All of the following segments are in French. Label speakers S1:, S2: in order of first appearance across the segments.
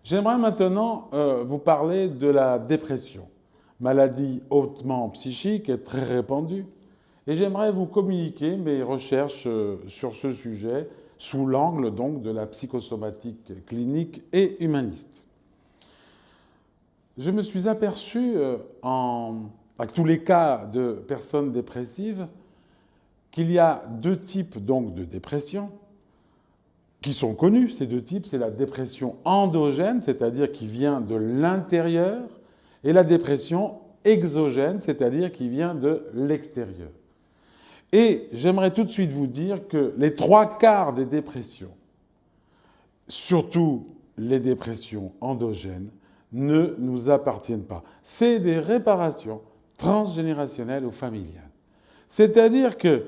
S1: J'aimerais maintenant vous parler de la dépression, maladie hautement psychique et très répandue. Et j'aimerais vous communiquer mes recherches sur ce sujet sous l'angle donc de la psychosomatique clinique et humaniste. Je me suis aperçu avec tous les cas de personnes dépressives qu'il y a deux types donc de dépression qui sont connus, ces deux types. C'est la dépression endogène, c'est-à-dire qui vient de l'intérieur, et la dépression exogène, c'est-à-dire qui vient de l'extérieur. Et j'aimerais tout de suite vous dire que les trois quarts des dépressions, surtout les dépressions endogènes, ne nous appartiennent pas. C'est des réparations transgénérationnelles ou familiales. C'est-à-dire que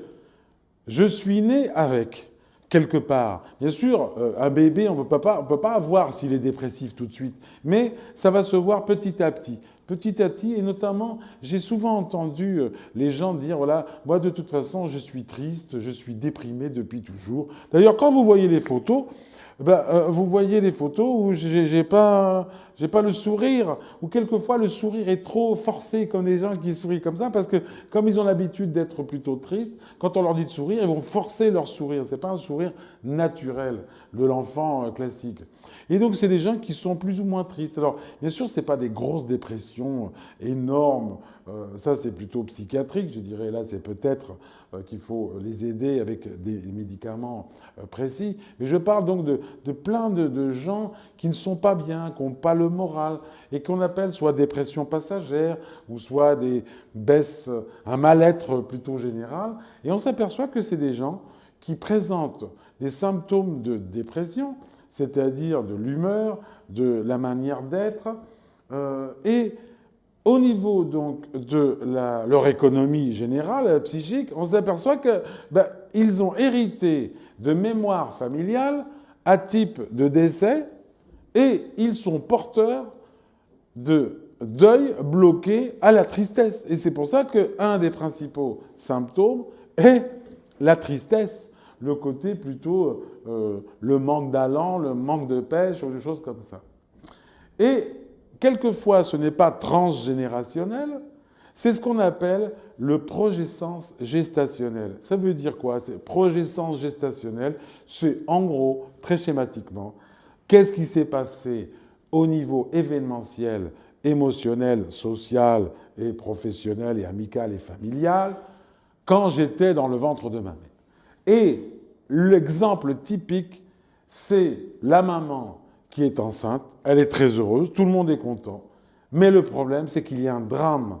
S1: je suis né avec, quelque part. Bien sûr, un bébé, on ne peut pas voir s'il est dépressif tout de suite, mais ça va se voir petit à petit. Petit à petit, et notamment, j'ai souvent entendu les gens dire, voilà, moi de toute façon, je suis triste, je suis déprimé depuis toujours. D'ailleurs, quand vous voyez les photos, vous voyez des photos où j'ai pas le sourire, ou quelquefois le sourire est trop forcé, comme les gens qui sourient comme ça, parce que comme ils ont l'habitude d'être plutôt tristes, quand on leur dit de sourire, ils vont forcer leur sourire. C'est pas un sourire naturel de l'enfant classique. Et donc, c'est des gens qui sont plus ou moins tristes. Alors, bien sûr, ce n'est pas des grosses dépressions énormes. Ça, c'est plutôt psychiatrique, je dirais. Là, c'est peut-être qu'il faut les aider avec des médicaments précis. Mais je parle donc de plein de gens qui ne sont pas bien, qui n'ont pas le moral, et qu'on appelle soit dépression passagère, ou soit des baisses, un mal-être plutôt général. Et on s'aperçoit que c'est des gens qui présentent des symptômes de dépression, c'est-à-dire de l'humeur, de la manière d'être, et au niveau donc de leur économie générale, psychique, on s'aperçoit qu'ils ont hérité de mémoire familiale à type de décès et ils sont porteurs de deuil bloqué à la tristesse. Et c'est pour ça qu'un des principaux symptômes est la tristesse, le côté plutôt le manque d'allant, le manque de pêche, ou des choses comme ça. Et quelquefois, ce n'est pas transgénérationnel, c'est ce qu'on appelle le progescence gestationnel. Ça veut dire quoi? Progescence gestationnelle, c'est en gros, très schématiquement, qu'est-ce qui s'est passé au niveau événementiel, émotionnel, social et professionnel et amical et familial quand j'étais dans le ventre de ma mère. Et l'exemple typique, c'est la maman qui est enceinte, elle est très heureuse, tout le monde est content. Mais le problème, c'est qu'il y a un drame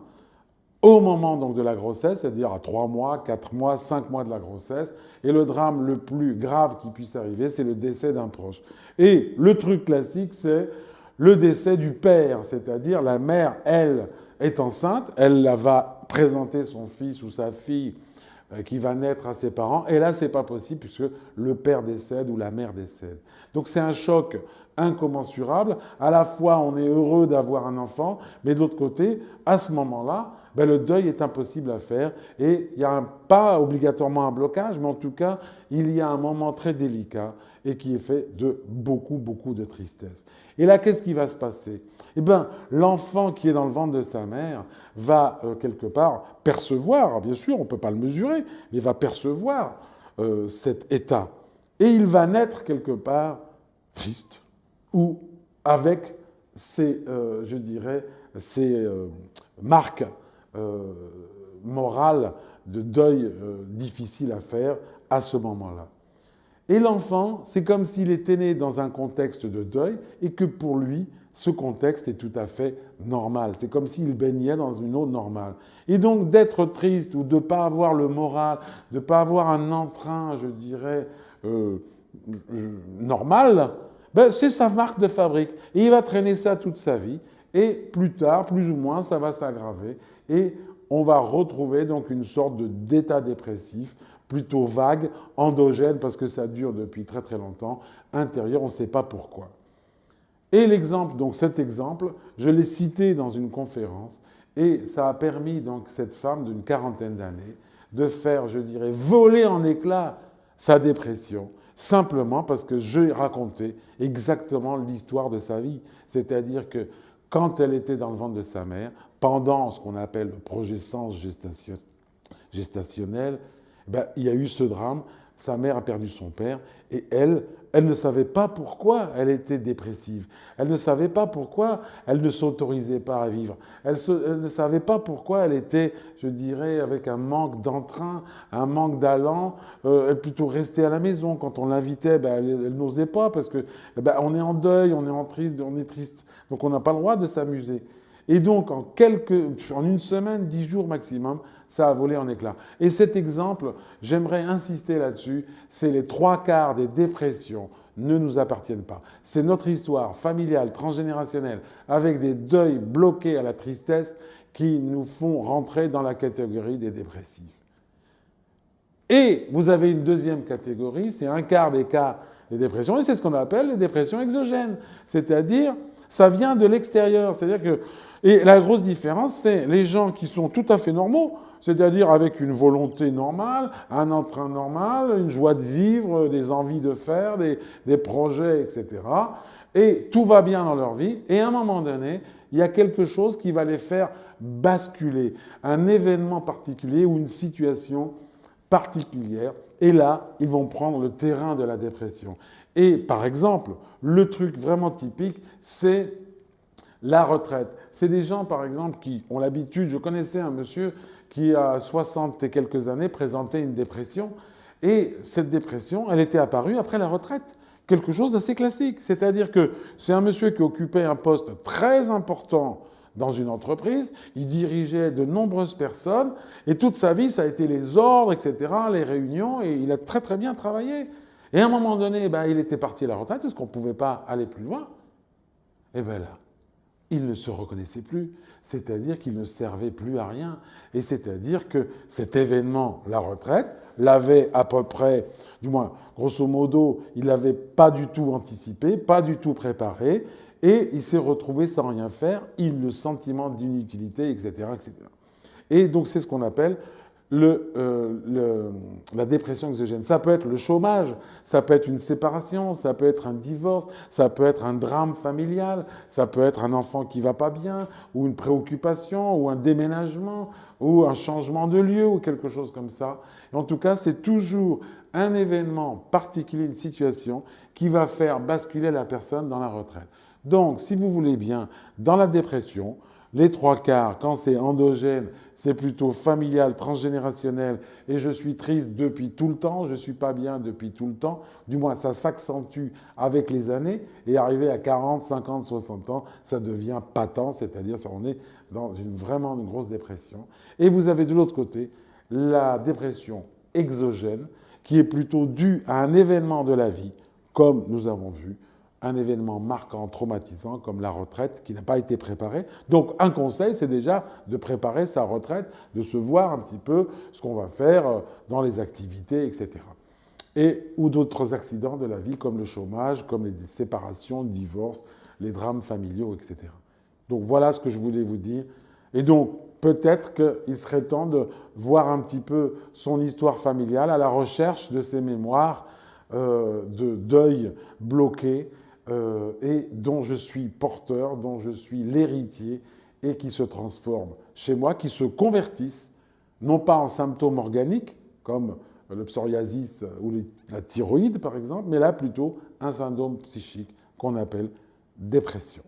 S1: au moment donc de la grossesse, c'est-à-dire à 3 mois, 4 mois, 5 mois de la grossesse. Et le drame le plus grave qui puisse arriver, c'est le décès d'un proche. Et le truc classique, c'est le décès du père, c'est-à-dire la mère, elle, est enceinte, elle va présenter son fils ou sa fille qui va naître à ses parents, et là, c'est pas possible puisque le père décède ou la mère décède. Donc c'est un choc incommensurable. À la fois, on est heureux d'avoir un enfant, mais de l'autre côté, à ce moment-là, le deuil est impossible à faire et il n'y a pas obligatoirement un blocage, mais en tout cas, il y a un moment très délicat et qui est fait de beaucoup, beaucoup de tristesse. Et là, qu'est-ce qui va se passer? Eh bien, l'enfant qui est dans le ventre de sa mère va quelque part percevoir, bien sûr, on ne peut pas le mesurer, mais va percevoir cet état. Et il va naître quelque part triste ou avec ces, je dirais, ces marques morales de deuil difficiles à faire à ce moment-là. Et l'enfant, c'est comme s'il était né dans un contexte de deuil et que pour lui, ce contexte est tout à fait normal. C'est comme s'il baignait dans une eau normale. Et donc d'être triste ou de ne pas avoir le moral, de ne pas avoir un entrain, je dirais, normal, c'est sa marque de fabrique. Et il va traîner ça toute sa vie. Et plus tard, plus ou moins, ça va s'aggraver. Et on va retrouver donc une sorte d'état dépressif plutôt vague, endogène, parce que ça dure depuis très très longtemps, intérieur, on ne sait pas pourquoi. Et l'exemple, donc cet exemple, je l'ai cité dans une conférence, et ça a permis donc cette femme d'une quarantaine d'années de faire, je dirais, voler en éclats sa dépression, simplement parce que j'ai raconté exactement l'histoire de sa vie. C'est-à-dire que quand elle était dans le ventre de sa mère, pendant ce qu'on appelle le progescence gestationnelle, ben, il y a eu ce drame. Sa mère a perdu son père et elle ne savait pas pourquoi elle était dépressive. Elle ne savait pas pourquoi elle ne s'autorisait pas à vivre. Elle ne savait pas pourquoi elle était, je dirais, avec un manque d'entrain, un manque d'allant. Elle plutôt restait à la maison. Quand on l'invitait, ben, elle n'osait pas parce que ben, on est en deuil, on est triste. Donc on n'a pas le droit de s'amuser. Et donc en une semaine, 10 jours maximum, ça a volé en éclats. Et cet exemple, j'aimerais insister là-dessus, c'est les 3/4 des dépressions ne nous appartiennent pas. C'est notre histoire familiale, transgénérationnelle, avec des deuils bloqués à la tristesse qui nous font rentrer dans la catégorie des dépressifs. Et vous avez une deuxième catégorie, c'est 1/4 des cas des dépressions, et c'est ce qu'on appelle les dépressions exogènes. C'est-à-dire, ça vient de l'extérieur. C'est-à-dire que, et la grosse différence, c'est les gens qui sont tout à fait normaux, c'est-à-dire avec une volonté normale, un entrain normal, une joie de vivre, des envies de faire, des projets, etc. Et tout va bien dans leur vie. Et à un moment donné, il y a quelque chose qui va les faire basculer, un événement particulier ou une situation particulière. Et là, ils vont prendre le terrain de la dépression. Et par exemple, le truc vraiment typique, c'est la retraite. C'est des gens, par exemple, qui ont l'habitude, je connaissais un monsieur qui, à 60 et quelques années, présentait une dépression. Et cette dépression, elle était apparue après la retraite. Quelque chose d'assez classique. C'est-à-dire que c'est un monsieur qui occupait un poste très important dans une entreprise, il dirigeait de nombreuses personnes, et toute sa vie, ça a été les ordres, etc., les réunions, et il a très très bien travaillé. Et à un moment donné, ben, il était parti à la retraite, parce qu'on ne pouvait pas aller plus loin. Et bien là, il ne se reconnaissait plus, c'est-à-dire qu'il ne servait plus à rien. Et c'est-à-dire que cet événement, la retraite, l'avait à peu près, du moins, grosso modo, il ne l'avait pas du tout anticipé, pas du tout préparé, et il s'est retrouvé sans rien faire, le sentiment d'inutilité, etc., etc. Et donc c'est ce qu'on appelle la dépression exogène. Ça peut être le chômage, ça peut être une séparation, ça peut être un divorce, ça peut être un drame familial, ça peut être un enfant qui ne va pas bien, ou une préoccupation, ou un déménagement, ou un changement de lieu, ou quelque chose comme ça. Et en tout cas, c'est toujours un événement particulier, une situation, qui va faire basculer la personne dans la retraite. Donc, si vous voulez bien, dans la dépression, les 3/4, quand c'est endogène, c'est plutôt familial, transgénérationnel, et je suis triste depuis tout le temps, je ne suis pas bien depuis tout le temps, du moins ça s'accentue avec les années, et arrivé à 40, 50, 60 ans, ça devient patent, c'est-à-dire on est dans vraiment une grosse dépression. Et vous avez de l'autre côté la dépression exogène, qui est plutôt due à un événement de la vie, comme nous avons vu, un événement marquant, traumatisant, comme la retraite, qui n'a pas été préparée. Donc, un conseil, c'est déjà de préparer sa retraite, de se voir un petit peu ce qu'on va faire dans les activités, etc. Ou d'autres accidents de la vie, comme le chômage, comme les séparations, le divorce, les drames familiaux, etc. Donc, voilà ce que je voulais vous dire. Et donc, peut-être qu'il serait temps de voir un petit peu son histoire familiale à la recherche de ses mémoires de deuil bloqué, et dont je suis porteur, dont je suis l'héritier, et qui se transforment chez moi, qui se convertissent, non pas en symptômes organiques, comme le psoriasis ou la thyroïde par exemple, mais là plutôt un syndrome psychique qu'on appelle dépression.